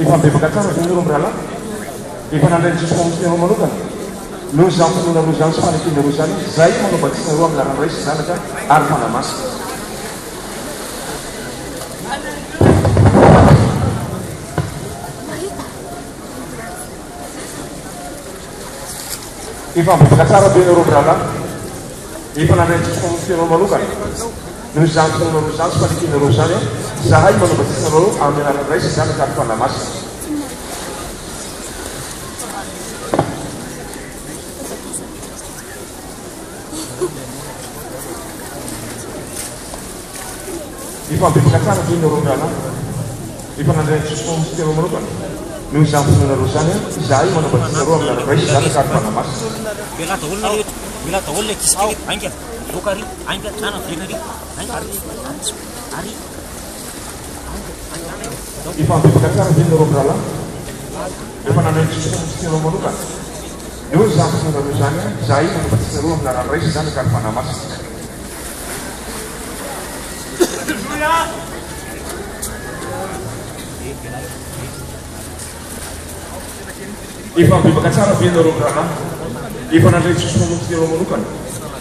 Efa bebaka tsara zany ro mirala efa nandray tsisy famotsitena manokana noho zany finoana roa zany sy fanekena roa zany zay manaobatsina roa amin'ny laran'ny ray sy zanaka ary fanamasina efa bebaka tsara be nareo mirala efa nandray tsisy famotsitena manokana noho zany finoana roa zany sy fanekena roa zany zahay manaobatsina roa amin'ny laran'ny ray sy zanaka ary fanamasina efa bebaka tsara be nareo mirala efa nandray tsisy famotsitena manokana noho zany finoana roa zany zahay manaobatsina roa amin'ny laran'ny ray sy zanaka ary fanamasina Mila tahu le kiskili angkat bukari angkat tanah begari angkat hari efa bebaka tsara be nareo mirala efa nandray tsisy famotsitena manokana noho zany finoana roa zany zahay manaobatsina roa amin'ny laran'ny ray sy zanaka ary fanamasina efa bebaka tsara be nareo mirala efa nandray tsisy famotsitena manokana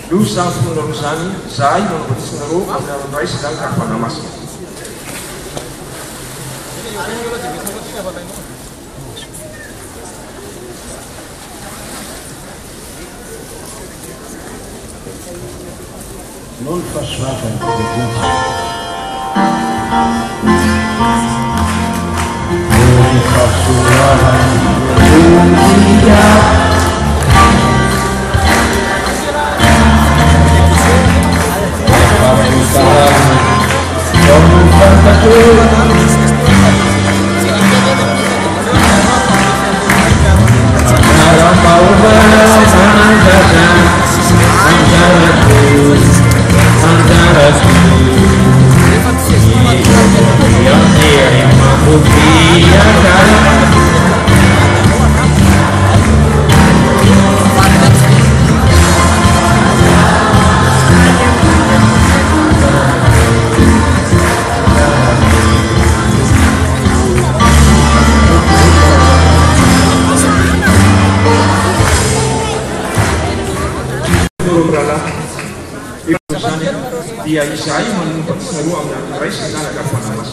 noho zany finoana roa zany zahay manaobatsina roa amin'ny laran'ny ray sy zanaka ary fanamasina Non verswagen de boel. dia Isaia menumpati seluruh anak Raisa dan akan panas.